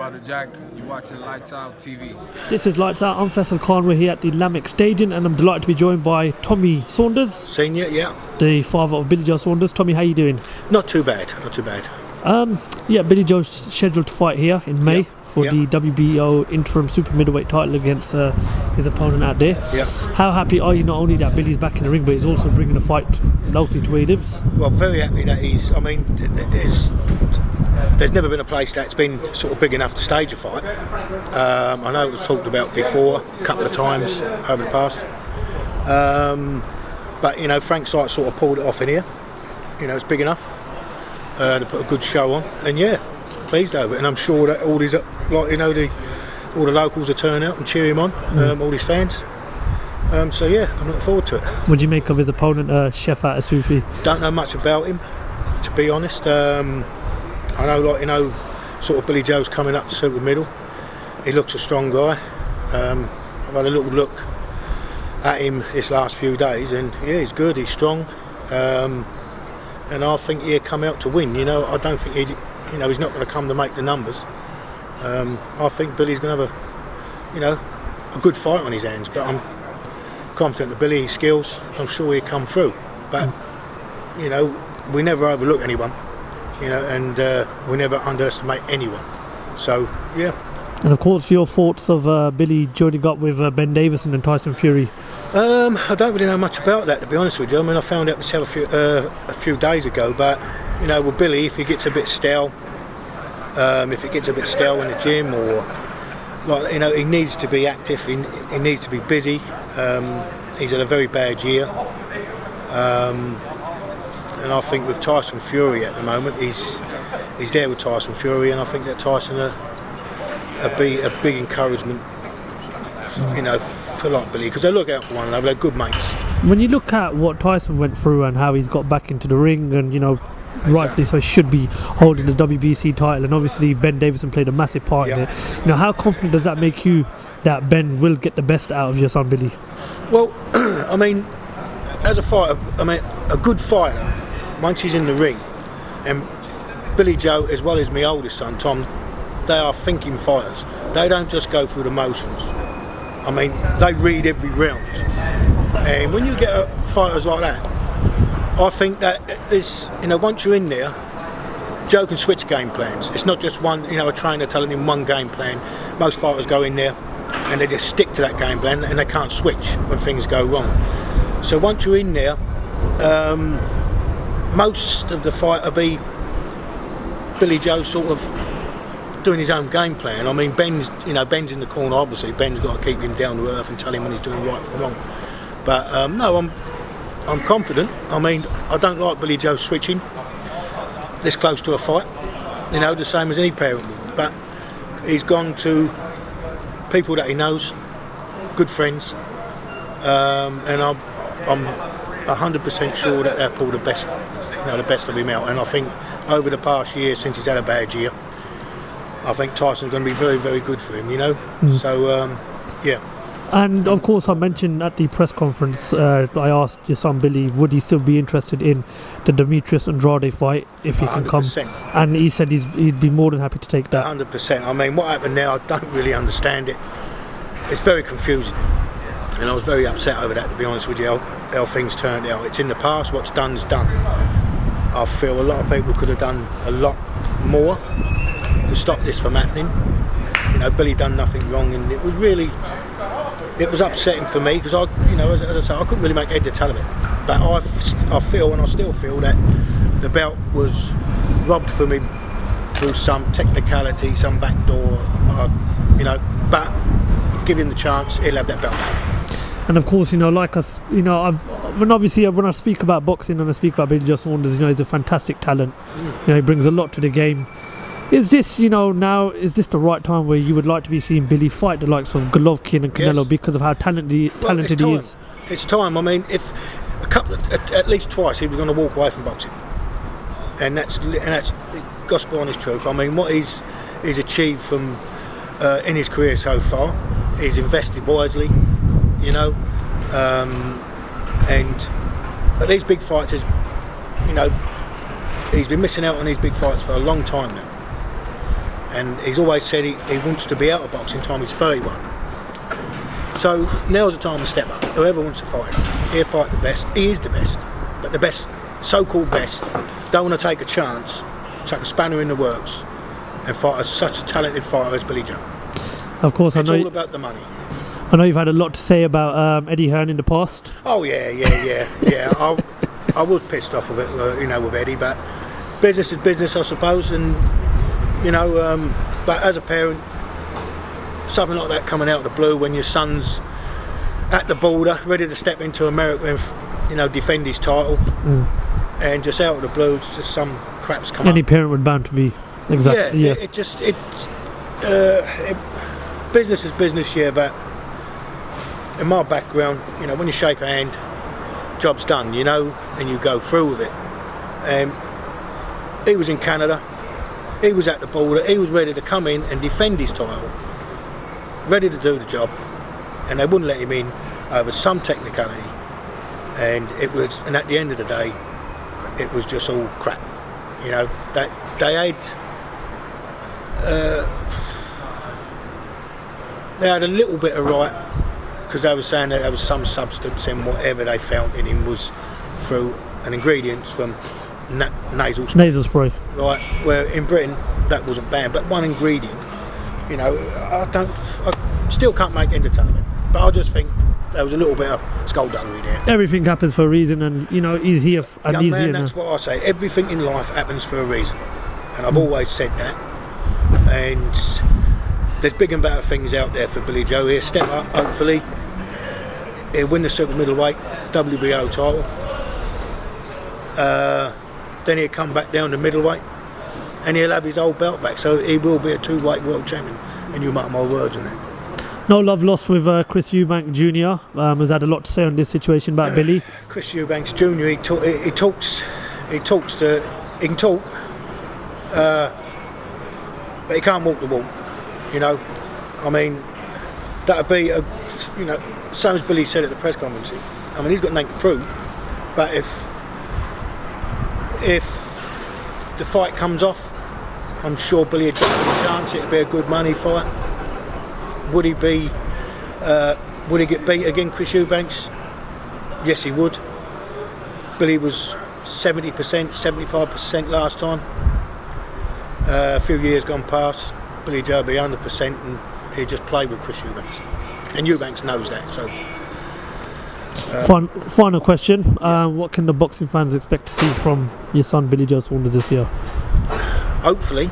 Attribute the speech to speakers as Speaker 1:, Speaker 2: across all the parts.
Speaker 1: about it, Jack. You're watching Lights Out TV.
Speaker 2: This is Lights Out. I'm Faisal Khan. We're here at the Lamech Stadium, and I'm delighted to be joined by Tommy Saunders,
Speaker 3: Senior, yeah.
Speaker 2: the father of Billy Joe Saunders. Tommy, how you doing?
Speaker 3: Not too bad, not too bad.
Speaker 2: Yeah, Billy Joe's scheduled to fight here in May for the WBO interim super middleweight title against his opponent out there.
Speaker 3: Yeah.
Speaker 2: How happy are you not only that Billy's back in the ring, but he's also bringing the fight locally to where he lives?
Speaker 3: Well, very happy that he's, I mean, there's never been a place that's been sort of big enough to stage a fight. I know it was talked about before, a couple of times over the past. But, you know, Frank Sight sort of pulled it off in here. You know, it's big enough to put a good show on. And yeah, pleased over it. And I'm sure that all these, like, you know, all the locals will turn out and cheer him on, all his fans. So yeah, I'm looking forward to it.
Speaker 2: What do you make of his opponent, Chef out of Sufi?
Speaker 3: Don't know much about him, to be honest. I know, like, you know, sort of Billy Joe's coming up to super middle. He looks a strong guy. I've had a little look at him this last few days, and yeah, he's good. He's strong, and I think he'll come out to win. You know, I don't think he's not going to come to make the numbers. I think Billy's going to have a good fight on his hands, but I'm confident that Billy's skills, I'm sure he'll come through. But you know, we never overlook anyone, you know, and we never underestimate anyone. So yeah.
Speaker 2: And of course, your thoughts of Billy joining up with Ben Davison and Tyson Fury?
Speaker 3: I don't really know much about that, to be honest with you. I mean, I found out myself a few days ago, but you know, with Billy, if he gets a bit stale, in the gym, or like, you know, he needs to be active. He needs to be busy. He's had a very bad year, and I think with Tyson Fury at the moment, he's there with Tyson Fury, and I think that Tyson will be a big encouragement, you know, for like Billy, because they look out for one another. They're good mates.
Speaker 2: When you look at what Tyson went through and how he's got back into the ring, and you know, rightfully so, should be holding the WBC title, and obviously Ben Davison played a massive part in it. You know, how confident does that make you that Ben will get the best out of your son Billy?
Speaker 3: Well, I mean, as a fighter, I mean, a good fighter, once he's in the ring, and Billy Joe, as well as my oldest son Tom, they are thinking fighters. They don't just go through the motions. I mean, they read every round. And when you get fighters like that, I think that there's, you know, once you're in there, Joe can switch game plans. It's not just one, you know, a trainer telling him one game plan. Most fighters go in there and they just stick to that game plan, and they can't switch when things go wrong. So once you're in there, most of the fight will be Billy Joe sort of doing his own game plan. I mean, Ben's in the corner, obviously. Ben's got to keep him down to earth and tell him when he's doing right from wrong. But no, I'm confident. I mean, I don't like Billy Joe switching this close to a fight, you know, the same as any parent would. But he's gone to people that he knows, good friends, and I'm 100% sure that they'll pull the best of him out. And I think over the past year, since he's had a bad year, I think Tyson's going to be very, very good for him, you know. So yeah. And
Speaker 2: of course, I mentioned at the press conference, I asked your son Billy, would he still be interested in the Demetrius Andrade fight if he can 100%. Come? And he said he'd be more than happy to take that.
Speaker 3: 100%. I mean, what happened now, I don't really understand it. It's very confusing, and I was very upset over that, to be honest with you, how things turned out. It's in the past. What's done's done. I feel a lot of people could have done a lot more to stop this from happening. You know, Billy done nothing wrong, and it was upsetting for me, because as I say, I couldn't really make head or tail of it. But I feel, and I still feel, that the belt was robbed from him through some technicality, some backdoor, you know. But give him the chance, he'll have that belt back.
Speaker 2: And of course, you know, like us, you know, when I speak about boxing and I speak about Billy Joe Saunders, you know, he's a fantastic talent. You know, he brings a lot to the game. Is this, you know, is this the right time where you would like to be seeing Billy fight the likes of Golovkin and Canelo, because of how talented he is?
Speaker 3: It's time. I mean, if at least twice he was going to walk away from boxing, and that's gospel honest truth. I mean, what he's achieved from in his career so far, he's invested wisely, you know, but these big fights, you know, he's been missing out on these big fights for a long time now. and he's always said he wants to be out of boxing time he's 31. So now's the time to step up. Whoever wants to fight, he'll fight the best. He is the best, but the best, so-called best, don't want to take a chance, chuck a spanner in the works, and fight such a talented fighter as Billy Joe.
Speaker 2: Of course,
Speaker 3: It's
Speaker 2: I know.
Speaker 3: all about the money.
Speaker 2: I know you've had a lot to say about Eddie Hearn in the past.
Speaker 3: Oh yeah. I was pissed off with it, with Eddie, but business is business, I suppose, and but as a parent, something like that coming out of the blue when your son's at the border, ready to step into America and defend his title, and just out of the blue, it's just some crap's come
Speaker 2: Any
Speaker 3: up.
Speaker 2: parent would bound to be exactly. Yeah.
Speaker 3: Business is business, yeah, but in my background, when you shake a hand, job's done, and you go through with it. He was in Canada, he was at the border, he was ready to come in and defend his title, ready to do the job, and they wouldn't let him in over some technicality, and at the end of the day, it was just all crap. That they had a little bit of right, because they were saying that there was some substance in whatever they found in him was through an ingredient from nasal spray.
Speaker 2: Nasal spray.
Speaker 3: Right, where in Britain that wasn't banned, but one ingredient, I still can't make end of time of it, but I just think there was a little bit of skullduggery there.
Speaker 2: Everything happens for a reason, and he's here. And
Speaker 3: Young
Speaker 2: he's
Speaker 3: man,
Speaker 2: here
Speaker 3: that's
Speaker 2: now.
Speaker 3: what I say. Everything in life happens for a reason, and I've always said that. And there's big and better things out there for Billy Joe. He'll step up, hopefully. He'll win the super middleweight WBO title. Then he'll come back down to middleweight, and he'll have his old belt back. So he will be a two-weight world champion. And you mark my words on that.
Speaker 2: No love lost with Chris Eubank Jr. Has had a lot to say on this situation about Billy.
Speaker 3: Chris Eubanks Jr. He can talk, but he can't walk the walk. I mean, that'd be same as Billy said at the press conference. I mean, he's got nothing to prove, but if the fight comes off, I'm sure Billy would take a chance. It'd be a good money fight. Would he get beat again, Chris Eubanks? Yes, he would. Billy was 70%, 75% last time. A few years gone past, Billy Joe would be 100%, and he just played with Chris Eubanks. And Eubanks knows that. So.
Speaker 2: Final question. What can the boxing fans expect to see from your son Billy Joe Saunders this year?
Speaker 3: Hopefully,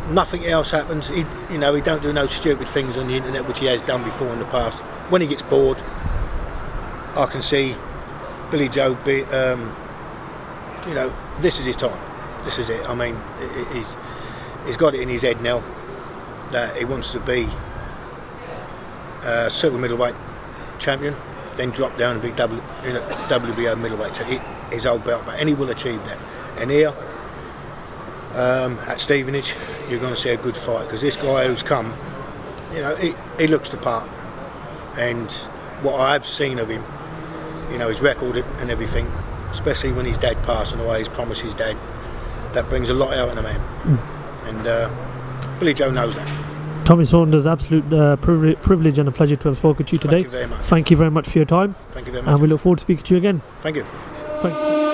Speaker 3: nothing else happens. He don't do no stupid things on the internet, which he has done before in the past. When he gets bored, I can see Billy Joe be, this is his time. This is it. I mean, he's got it in his head now that he wants to be super middleweight champion, then drop down and be WBO middleweight. So his old belt back, and he will achieve that. And here, at Stevenage, you're going to see a good fight, because this guy who's come, he looks the part, and what I've seen of him, his record and everything, especially when his dad passed away, he's promised his dad, that brings a lot out in a man. And Billy Joe knows that.
Speaker 2: Tommy Saunders, absolute privilege and a pleasure to have spoken to you today.
Speaker 3: Thank you very much.
Speaker 2: Thank you very much for your time.
Speaker 3: Thank you very much.
Speaker 2: And we look forward to speaking to you again.
Speaker 3: Thank you.
Speaker 2: Thank you.